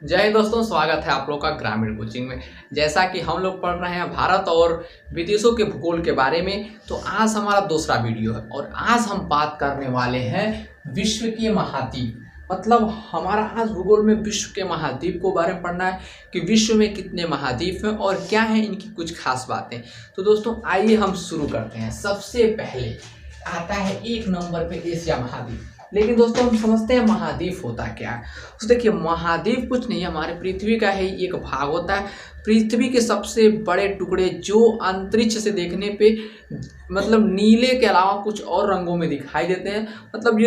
जय हिंद दोस्तों, स्वागत है आप लोग का ग्रामीण कोचिंग में। जैसा कि हम लोग पढ़ रहे हैं भारत और विदेशों के भूगोल के बारे में, तो आज हमारा दूसरा वीडियो है और आज हम बात करने वाले हैं विश्व के महाद्वीप। मतलब हमारा आज भूगोल में विश्व के महाद्वीप को बारे में पढ़ना है कि विश्व में कितने महाद्वीप हैं और क्या हैं इनकी कुछ खास बातें। तो दोस्तों आइए हम शुरू करते हैं। सबसे पहले आता है एक नंबर पे एशिया महाद्वीप। लेकिन दोस्तों हम समझते हैं महाद्वीप होता क्या है। तो देखिए, महाद्वीप कुछ नहीं, हमारे पृथ्वी का ही एक भाग होता है। पृथ्वी के सबसे बड़े टुकड़े जो अंतरिक्ष से देखने पे मतलब नीले के अलावा कुछ और रंगों में दिखाई देते हैं। मतलब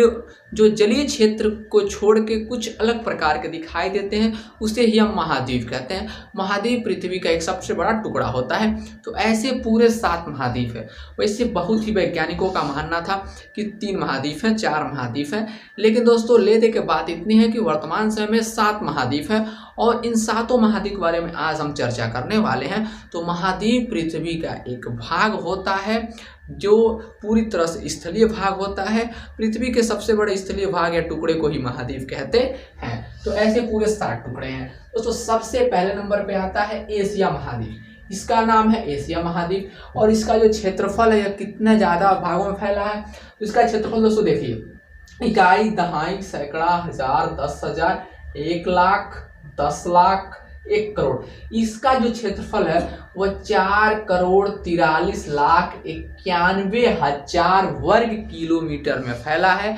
जो जलीय क्षेत्र को छोड़ के कुछ अलग प्रकार के दिखाई देते हैं, उसे ही हम महाद्वीप कहते हैं। महाद्वीप पृथ्वी का एक सबसे बड़ा टुकड़ा होता है। तो ऐसे पूरे 7 महाद्वीप है। वैसे बहुत ही वैज्ञानिकों का मानना था कि 3 महाद्वीप हैं, 4 महाद्वीप हैं। लेकिन दोस्तों ले दे के बात इतनी है कि वर्तमान समय में 7 महाद्वीप हैं और इन 7 महाद्वीप के बारे में आज हम चर्चा करने वाले हैं। तो महाद्वीप पृथ्वी का एक भाग होता है जो पूरी तरह से स्थलीय भाग होता है। पृथ्वी के सबसे बड़े स्थलीय भाग या टुकड़े को ही महाद्वीप कहते हैं। तो ऐसे पूरे 7 टुकड़े हैं। दोस्तों सबसे पहले नंबर पे आता है एशिया महाद्वीप। इसका नाम है एशिया महाद्वीप और इसका जो क्षेत्रफल है यह कितना ज़्यादा भागों में फैला है। तो इसका क्षेत्रफल दोस्तों देखिए, इकाई, दहाई, सैकड़ा, हजार, 10,000, 1 लाख, 10 लाख, 1 करोड़। इसका जो क्षेत्रफल है वह 4,43,91,000 वर्ग किलोमीटर में फैला है।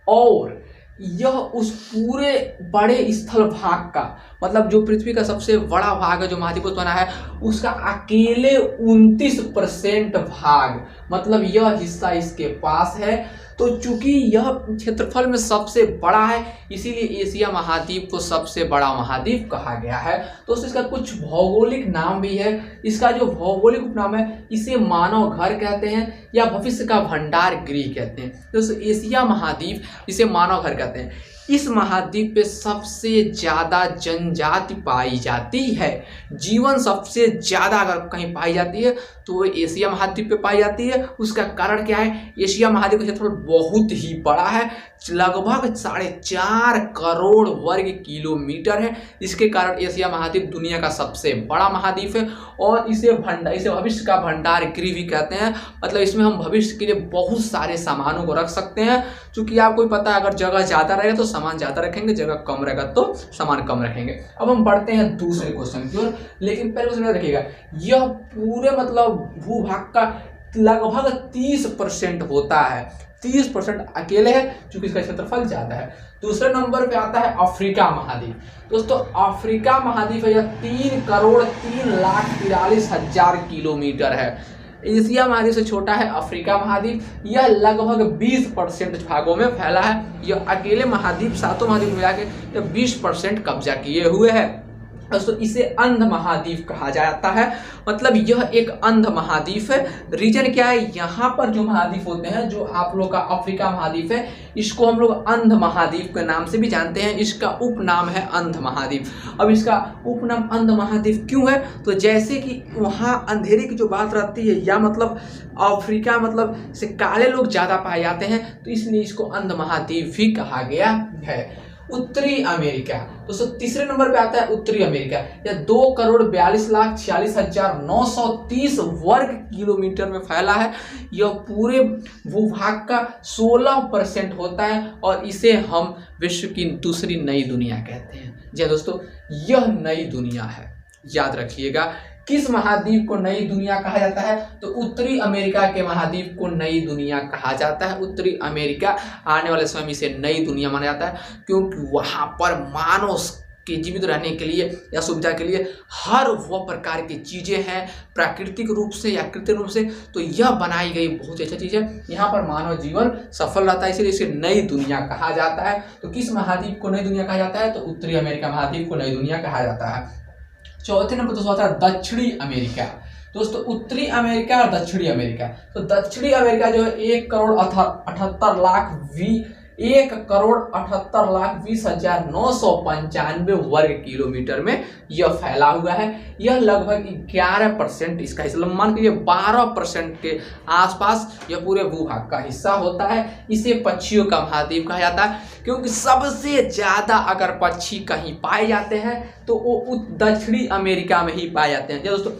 और यह उस पूरे बड़े स्थल भाग का, मतलब जो पृथ्वी का सबसे बड़ा भाग है जो महाद्वीप बना है, उसका अकेले 29% भाग, मतलब यह हिस्सा इसके पास है। तो चूंकि यह क्षेत्रफल में सबसे बड़ा है, इसीलिए एशिया महाद्वीप को सबसे बड़ा महाद्वीप कहा गया है। दोस्तों इसका कुछ भौगोलिक नाम भी है। इसका जो भौगोलिक उपनाम है, इसे मानव घर कहते हैं या भविष्य का भंडार गृह कहते हैं। दोस्तों एशिया महाद्वीप इसे मानव घर कहते हैं। इस महाद्वीप पे सबसे ज़्यादा जनजाति पाई जाती है। जीवन सबसे ज़्यादा अगर कहीं पाई जाती है तो वो एशिया महाद्वीप पे पाई जाती है। उसका कारण क्या है? एशिया महाद्वीप का क्षेत्रफल बहुत ही बड़ा है, लगभग 4.5 करोड़ वर्ग किलोमीटर है। इसके कारण एशिया महाद्वीप दुनिया का सबसे बड़ा महाद्वीप है और इसे भविष्य का भंडार गृह भी कहते हैं। मतलब इसमें हम भविष्य के लिए बहुत सारे सामानों को रख सकते हैं। क्योंकि आपको ही पता है, अगर जगह ज़्यादा रहेगा तो सामान ज़्यादा रखेंगे, जगह कम रहेगा तो सामान कम रखेंगे। अब हम बढ़ते हैं दूसरे क्वेश्चन की ओर। लेकिन पहले क्वेश्चन रखिएगा, यह पूरे मतलब भूभाग का लगभग 30% होता है। 30% अकेले है क्योंकि इसका क्षेत्रफल ज्यादा है। दूसरे नंबर पे आता है अफ्रीका महाद्वीप। दोस्तों अफ्रीका महाद्वीप है, यह 3,03,43,000 किलोमीटर है। एशिया महाद्वीप से छोटा है अफ्रीका महाद्वीप। यह लगभग 20% भागों में फैला है। यह अकेले महाद्वीप 7 महाद्वीप मिला के 20% कब्जा किए हुए है। दोस्तों इसे अंध महाद्वीप कहा जाता है। मतलब यह एक अंध महाद्वीप है। रीजन क्या है? यहाँ पर जो महाद्वीप होते हैं, जो आप लोग का अफ्रीका महाद्वीप है, इसको हम लोग अंध महाद्वीप के नाम से भी जानते हैं। इसका उपनाम है अंध महाद्वीप। अब इसका उपनाम अंध महाद्वीप क्यों है? तो जैसे कि वहाँ अंधेरे की जो बात रहती है, या मतलब अफ्रीका मतलब से काले लोग ज़्यादा पाए जाते हैं, तो इसलिए इसको अंध महाद्वीप भी कहा गया है। उत्तरी अमेरिका। दोस्तों तीसरे नंबर पे आता है उत्तरी अमेरिका। यह 2,42,46,930 वर्ग किलोमीटर में फैला है। यह पूरे भूभाग का 16% होता है और इसे हम विश्व की दूसरी नई दुनिया कहते हैं। जी दोस्तों, यह नई दुनिया है, याद रखिएगा। किस महाद्वीप को नई दुनिया कहा जाता है? तो उत्तरी अमेरिका के महाद्वीप को नई दुनिया कहा जाता है। उत्तरी अमेरिका आने वाले समय में इसे नई दुनिया माना जाता है, क्योंकि वहाँ पर मानव के जीवित रहने के लिए या सुविधा के लिए हर वह प्रकार की चीज़ें हैं, प्राकृतिक रूप से या कृत्रिम रूप से। तो यह बनाई गई बहुत अच्छा चीज़ है। यहाँ पर मानव जीवन सफल रहता है, इसलिए इसे नई दुनिया कहा जाता है। तो किस महाद्वीप को नई दुनिया कहा जाता है? तो उत्तरी अमेरिका महाद्वीप को नई दुनिया कहा जाता है। चौथे नंबर दोस्तों आता है दक्षिणी अमेरिका। दोस्तों उत्तरी अमेरिका और दक्षिणी अमेरिका। तो दक्षिणी अमेरिका जो है 1,78,20,995 वर्ग किलोमीटर में यह फैला हुआ है। यह लगभग 11% इसका हिस्सा, मान लीजिए 12% के आसपास यह पूरे भूभाग का हिस्सा होता है। इसे पक्षियों का महाद्वीप कहा जाता है, क्योंकि सबसे ज़्यादा अगर पक्षी कहीं पाए जाते हैं तो वो दक्षिणी अमेरिका में ही पाए जाते हैं। दोस्तों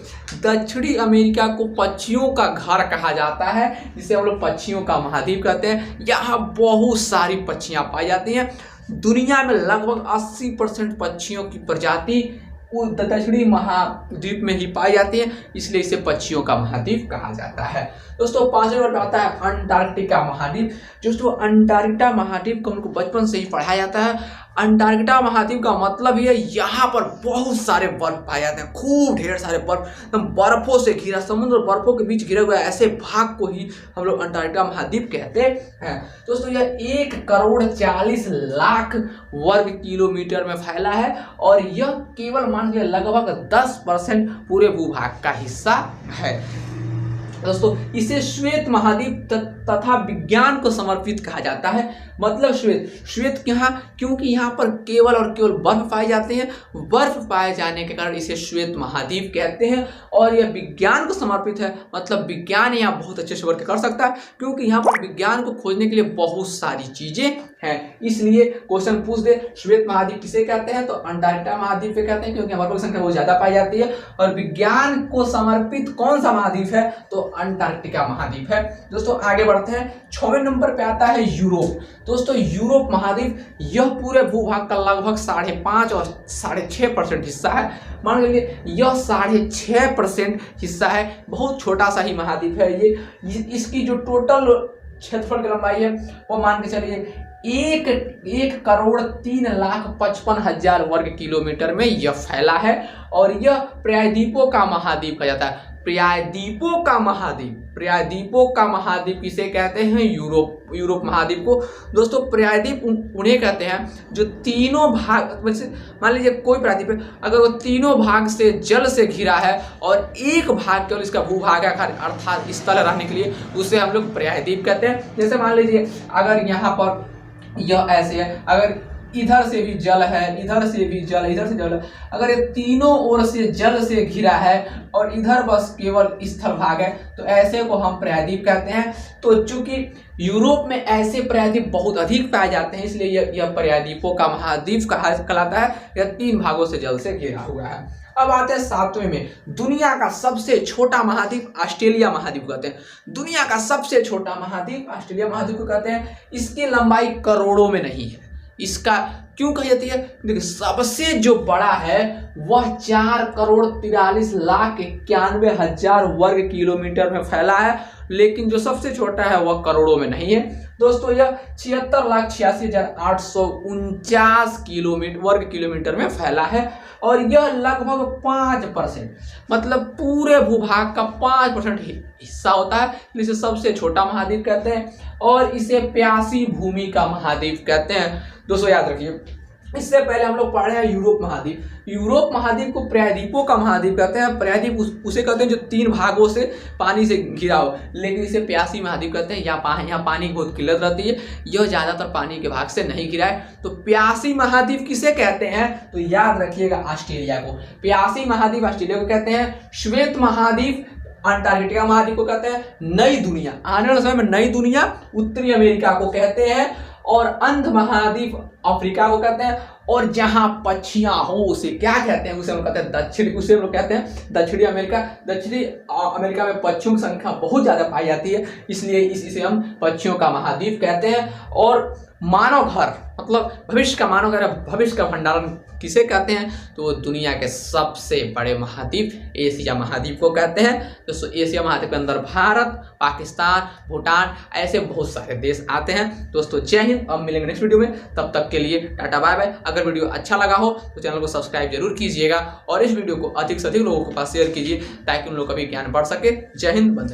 दक्षिणी अमेरिका को पक्षियों का घर कहा जाता है, जिसे हम लोग पक्षियों का महाद्वीप कहते हैं। यहाँ बहुत सारी पक्षियाँ पाई जाती हैं। दुनिया में लगभग 80% पक्षियों की प्रजाति दक्षिणी महाद्वीप में ही पाई जाती है, इसलिए इसे पक्षियों का महाद्वीप कहा जाता है। दोस्तों 5वें नंबर पर आता है अंटार्कटिका महाद्वीप। दोस्तों अंटार्कटिका महाद्वीप को हमको बचपन से ही पढ़ाया जाता है। अंटार्कटिका महाद्वीप का मतलब ये यहाँ पर बहुत सारे बर्फ पाए जाते हैं, खूब ढेर सारे बर्फ, बर्फों से घिरा, समुद्र बर्फों के बीच घिरा हुआ ऐसे भाग को ही हम लोग अंटार्कटिका महाद्वीप कहते हैं। दोस्तों यह 1,40,00,000 वर्ग किलोमीटर में फैला है और यह केवल मान लीजिए लगभग 10% पूरे भूभाग का हिस्सा है। दोस्तों इसे श्वेत महाद्वीप तथा विज्ञान को समर्पित कहा जाता है। मतलब श्वेत यहाँ क्योंकि यहाँ पर केवल और केवल बर्फ पाए जाते हैं। बर्फ पाए जाने के कारण इसे श्वेत महाद्वीप कहते हैं और यह विज्ञान को समर्पित है। मतलब विज्ञान यहाँ बहुत अच्छे से वर्क कर सकता है, क्योंकि यहाँ पर विज्ञान को खोजने के लिए बहुत सारी चीजें हैं। इसलिए क्वेश्चन पूछ दे श्वेत महाद्वीप किसे कहते हैं, तो अंटार्कटिका महाद्वीप पे कहते हैं, क्योंकि बर्फ की संख्या बहुत ज्यादा पाई जाती है। और विज्ञान को समर्पित कौन सा महाद्वीप है, तो अंटार्कटिका महाद्वीप है। दोस्तों आगे बढ़ते हैं। 6वें नंबर पे आता है यूरोप। दोस्तों यूरोप महाद्वीप यह पूरे भूभाग का लगभग 5.5 और 6.5% हिस्सा है। मान लीजिए यह 6.5% हिस्सा है, बहुत छोटा सा ही महाद्वीप है ये। इसकी जो टोटल क्षेत्रफल की लंबाई है वो मान के चलिए 1,03,55,000 वर्ग किलोमीटर में यह फैला है और यह प्रायद्वीपों का महाद्वीप कहा जाता है। प्रायद्वीपों का महाद्वीप किसे कहते हैं, यूरोप महाद्वीप को। दोस्तों प्रायद्वीप उन्हें कहते हैं जो तीनों भाग, वैसे मान लीजिए कोई प्रायद्वीप है, अगर वो तीनों भाग से जल से घिरा है और एक भाग केवल इसका भूभाग है अर्थात स्थल रहने के लिए, उसे हम लोग प्रायद्वीप कहते हैं। जैसे मान लीजिए अगर यहाँ पर यह ऐसे है, अगर इधर से भी जल है, इधर से भी जल, इधर से जल है, अगर ये तीनों ओर से जल से घिरा है और इधर बस केवल स्थल भाग है, तो ऐसे को हम प्रायद्वीप कहते हैं। तो चूंकि यूरोप में ऐसे प्रायद्वीप बहुत अधिक पाए जाते हैं, इसलिए यह प्रायद्वीपों का महाद्वीप कहलाता है। यह 3 भागों से जल से घिरा हुआ है। अब आते हैं 7वें में। दुनिया का सबसे छोटा महाद्वीप ऑस्ट्रेलिया महाद्वीप कहते हैं। दुनिया का सबसे छोटा महाद्वीप ऑस्ट्रेलिया महाद्वीप को कहते हैं। इसकी लंबाई करोड़ों में नहीं है। इसका क्यों कही जाती है, देखिए सबसे जो बड़ा है वह 4,43,91,000 वर्ग किलोमीटर में फैला है, लेकिन जो सबसे छोटा है वह करोड़ों में नहीं है। दोस्तों यह 76,86,849 वर्ग किलोमीटर में फैला है और यह लगभग 5%, मतलब पूरे भूभाग का 5% हिस्सा होता है। इसे सबसे छोटा महाद्वीप कहते हैं और इसे प्यासी भूमि का महाद्वीप कहते हैं। दोस्तों याद रखिए, इससे पहले हम लोग पढ़े हैं यूरोप महाद्वीप। यूरोप महाद्वीप को प्रायद्वीपों का महाद्वीप कहते हैं। प्रायद्वीप उसे कहते हैं जो 3 भागों से पानी से घिरा हो, लेकिन इसे प्यासी महाद्वीप कहते हैं। यहाँ पानी की बहुत किल्लत रहती है, यह ज्यादातर पानी के भाग से नहीं घिरा है। तो प्यासी महाद्वीप किसे कहते हैं, तो याद रखिएगा ऑस्ट्रेलिया को। प्यासी महाद्वीप ऑस्ट्रेलिया को कहते हैं। श्वेत महाद्वीप अंटार्कटिका महाद्वीप को कहते हैं। नई दुनिया, आने वाले समय में नई दुनिया उत्तरी अमेरिका को कहते हैं और अंध महाद्वीप अफ्रीका को कहते हैं। और जहां पक्षियां हो उसे क्या कहते हैं, उसे हम कहते हैं दक्षिणी अमेरिका। दक्षिणी अमेरिका में पक्षियों की संख्या बहुत ज्यादा पाई जाती है, इसलिए इसे हम पक्षियों का महाद्वीप कहते हैं। और मानव घर, मतलब भविष्य का मानव घर, भविष्य का भंडारण किसे कहते हैं, तो दुनिया के सबसे बड़े महाद्वीप एशिया महाद्वीप को कहते हैं। दोस्तों एशिया महाद्वीप के अंदर भारत, पाकिस्तान, भूटान ऐसे बहुत सारे देश आते हैं। दोस्तों जय हिंद। अब मिलेंगे नेक्स्ट वीडियो में, तब तक के लिए टाटा बाय बाय। अगर वीडियो अच्छा लगा हो तो चैनल को सब्सक्राइब जरूर कीजिएगा और इस वीडियो को अधिक से अधिक लोगों के पास शेयर कीजिए, ताकि उन लोगों का भी ज्ञान बढ़ सके। जय हिंद।